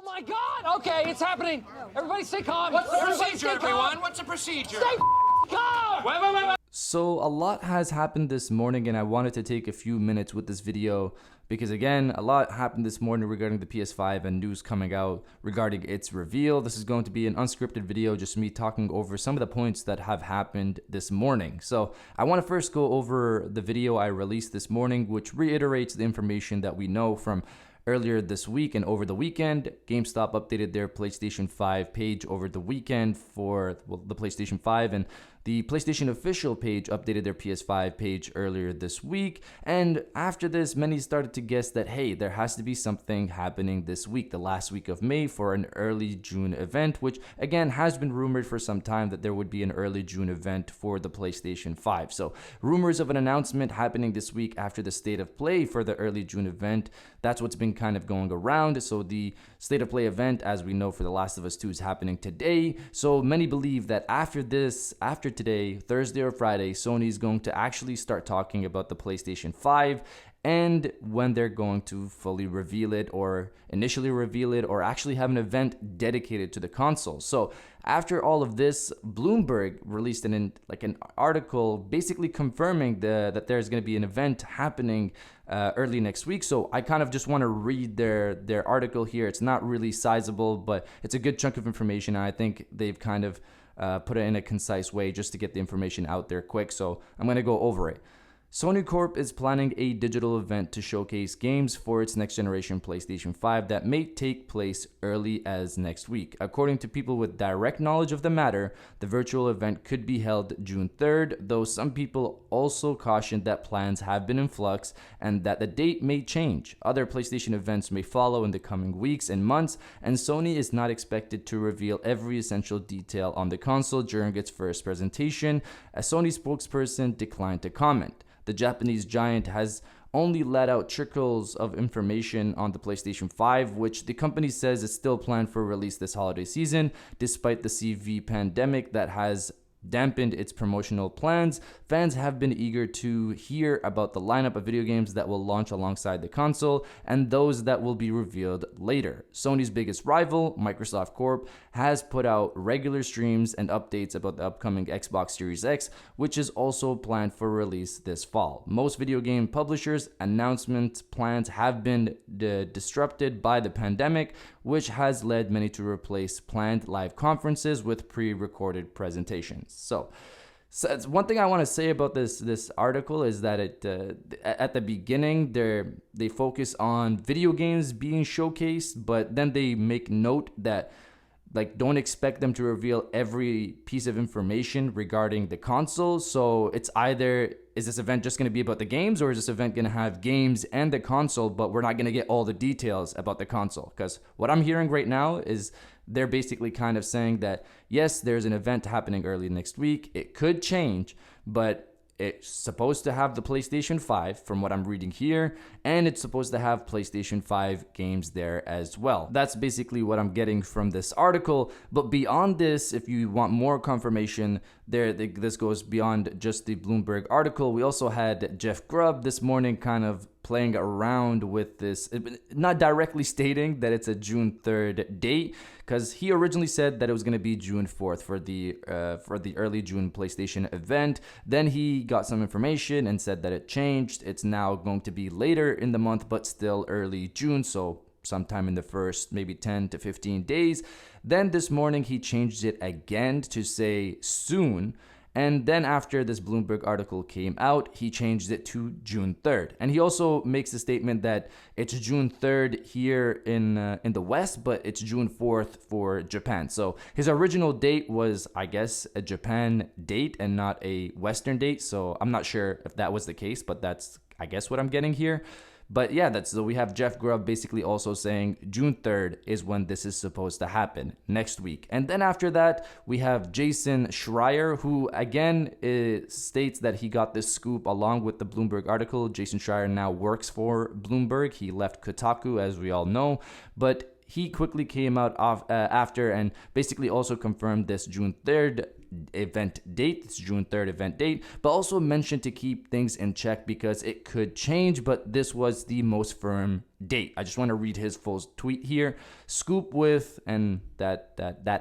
Oh my God! Okay, it's happening. Everybody stay calm. What's the Everybody procedure, everyone? What's the procedure? Stay calm! Wait. So a lot has happened this morning, and I wanted to take a few minutes with this video because, again, a lot happened this morning regarding the PS5 and news coming out regarding its reveal. This is going to be an unscripted video, just me talking over some of the points that have happened this morning. So I want to first go over the video I released this morning, which reiterates the information that we know from earlier this week and over the weekend. GameStop updated their PlayStation 5 page over the weekend for the PlayStation 5, and the PlayStation official page updated their PS5 page earlier this week. And after this, many started to guess that, hey, there has to be something happening this week, the last week of May, for an early June event, which again has been rumored for some time that there would be an early June event for the PlayStation 5. So rumors of an announcement happening this week after the State of Play for the early June event. That's what's been kind of going around. So the State of Play event, as we know, for The Last of Us 2 is happening today. So many believe that after today, Thursday or Friday, Sony is going to actually start talking about the PlayStation 5 and when they're going to fully reveal it, or initially reveal it, or actually have an event dedicated to the console. So after all of this, Bloomberg released an article basically confirming that there's going to be an event happening early next week. So I kind of just want to read their article here. It's not really sizable, but it's a good chunk of information. And I think they've kind of put it in a concise way just to get the information out there quick. So I'm going to go over it. Sony Corp is planning a digital event to showcase games for its next generation PlayStation 5 that may take place early as next week. According to people with direct knowledge of the matter, the virtual event could be held June 3rd, though some people also cautioned that plans have been in flux and that the date may change. Other PlayStation events may follow in the coming weeks and months, and Sony is not expected to reveal every essential detail on the console during its first presentation. A Sony spokesperson declined to comment. The Japanese giant has only let out trickles of information on the PlayStation 5, which the company says is still planned for release this holiday season, despite the CV pandemic that has dampened its promotional plans. Fans have been eager to hear about the lineup of video games that will launch alongside the console and those that will be revealed later. Sony's biggest rival, Microsoft Corp, has put out regular streams and updates about the upcoming Xbox Series X, which is also planned for release this fall. Most video game publishers' announcement plans have been disrupted by the pandemic, which has led many to replace planned live conferences with pre-recorded presentations. So one thing I want to say about this article is that at the beginning they focus on video games being showcased, but then they make note that don't expect them to reveal every piece of information regarding the console. So it's either, is this event just going to be about the games, or is this event going to have games and the console, but we're not going to get all the details about the console? Because what I'm hearing right now is they're basically kind of saying that, yes, there's an event happening early next week. It could change, but it's supposed to have the PlayStation 5 from what I'm reading here, and it's supposed to have PlayStation 5 games there as well. That's basically what I'm getting from this article. But beyond this, if you want more confirmation, this goes beyond just the Bloomberg article. We also had Jeff Grubb this morning kind of playing around with this, not directly stating that it's a June 3rd date, because he originally said that it was going to be June 4th for the early June PlayStation event. Then he got some information and said that it changed. It's now going to be later in the month, but still early June, so sometime in the first maybe 10 to 15 days. Then this morning he changed it again to say soon. And then after this Bloomberg article came out, he changed it to June 3rd. And he also makes a statement that it's June 3rd here in the West, but it's June 4th for Japan. So his original date was, I guess, a Japan date and not a Western date. So I'm not sure if that was the case, but that's, I guess, what I'm getting here. But yeah, so we have Jeff Grubb basically also saying June 3rd is when this is supposed to happen, next week. And then after that, we have Jason Schreier, who again states that he got this scoop along with the Bloomberg article. Jason Schreier now works for Bloomberg. He left Kotaku, as we all know, but he quickly came out after and basically also confirmed this June 3rd event date. It's June 3rd event date, but also mentioned to keep things in check because it could change, but this was the most firm date. I just want to read his full tweet here. Scoop with, and that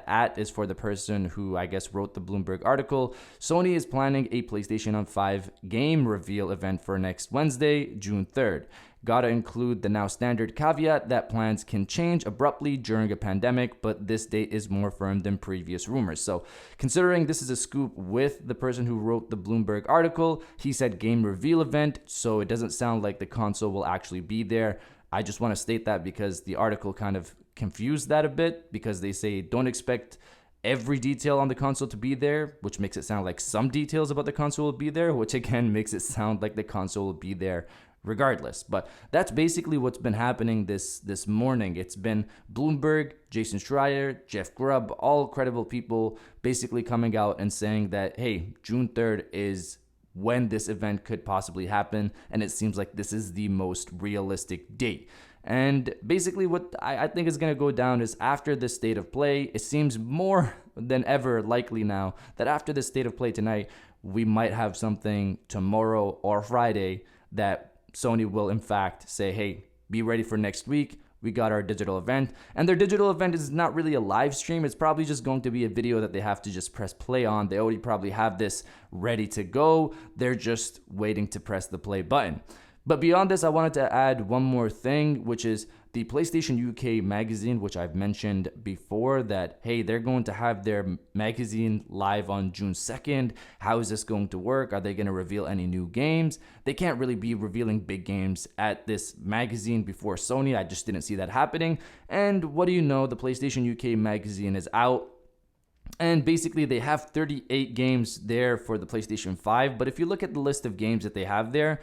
at is for the person who I guess wrote the Bloomberg article. Sony is planning a PlayStation 5 game reveal event for next Wednesday, June 3rd. Gotta include the now standard caveat that plans can change abruptly during a pandemic, but this date is more firm than previous rumors. So considering this is a scoop with the person who wrote the Bloomberg article, he said game reveal event, so it doesn't sound like the console will actually be there. I just want to state that because the article kind of confused that a bit, because they say don't expect every detail on the console to be there, which makes it sound like some details about the console will be there, which again makes it sound like the console will be there regardless. But that's basically what's been happening this morning. It's been Bloomberg, Jason Schreier, Jeff Grubb, all credible people basically coming out and saying that, hey, June 3rd is when this event could possibly happen, and it seems like this is the most realistic date. And basically what I think is going to go down is after this state of play, it seems more than ever likely now that after this state of play tonight, we might have something tomorrow or Friday that Sony will in fact say, hey, be ready for next week. We got our digital event. And their digital event is not really a live stream. It's probably just going to be a video that they have to just press play on. They already probably have this ready to go. They're just waiting to press the play button. But beyond this, I wanted to add one more thing, which is the PlayStation UK magazine, which I've mentioned before that, hey, they're going to have their magazine live on June 2nd. How is this going to work? Are they going to reveal any new games? They can't really be revealing big games at this magazine before Sony. I just didn't see that happening. And what do you know? The PlayStation UK magazine is out. And basically, they have 38 games there for the PlayStation 5. But if you look at the list of games that they have there,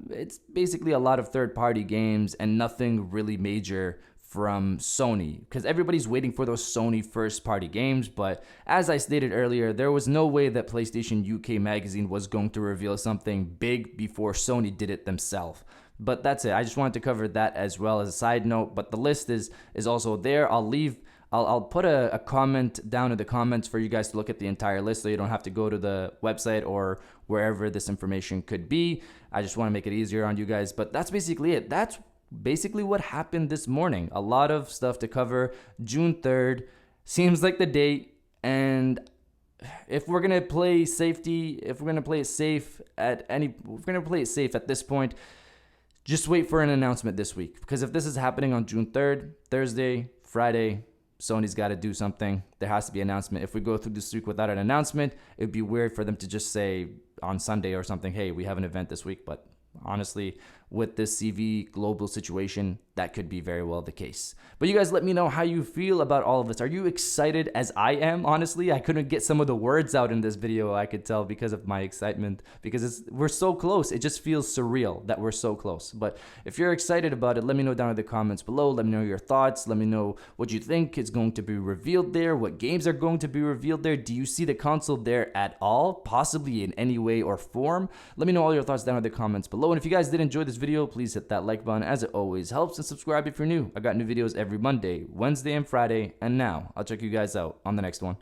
it's basically a lot of third-party games and nothing really major from Sony, because everybody's waiting for those Sony first-party games. But as I stated earlier, there was no way that PlayStation UK magazine was going to reveal something big before Sony did it themselves. But that's it. I just wanted to cover that as well as a side note. But the list is also there. I'll put a comment down in the comments for you guys to look at the entire list, so you don't have to go to the website or wherever this information could be. I just want to make it easier on you guys. But that's basically it. That's basically what happened this morning. A lot of stuff to cover. June 3rd seems like the date. And if we're gonna play safety, if we're gonna play it safe at this point, just wait for an announcement this week. Because if this is happening on June 3rd, Thursday, Friday, Sony's got to do something. There has to be an announcement. If we go through this week without an announcement, it'd be weird for them to just say on Sunday or something, hey, we have an event this week. But honestly, with this CV global situation, that could be very well the case. But you guys let me know how you feel about all of this. Are you excited as I am? Honestly, I couldn't get some of the words out in this video, I could tell, because of my excitement, because we're so close. It just feels surreal that we're so close. But if you're excited about it, let me know down in the comments below. Let me know your thoughts. Let me know what you think is going to be revealed there, what games are going to be revealed there. Do you see the console there at all, possibly in any way or form? Let me know all your thoughts down in the comments below. And if you guys did enjoy this video, please hit that like button, as it always helps, and subscribe if you're new. I got new videos every Monday, Wednesday, and Friday. And now I'll check you guys out on the next one.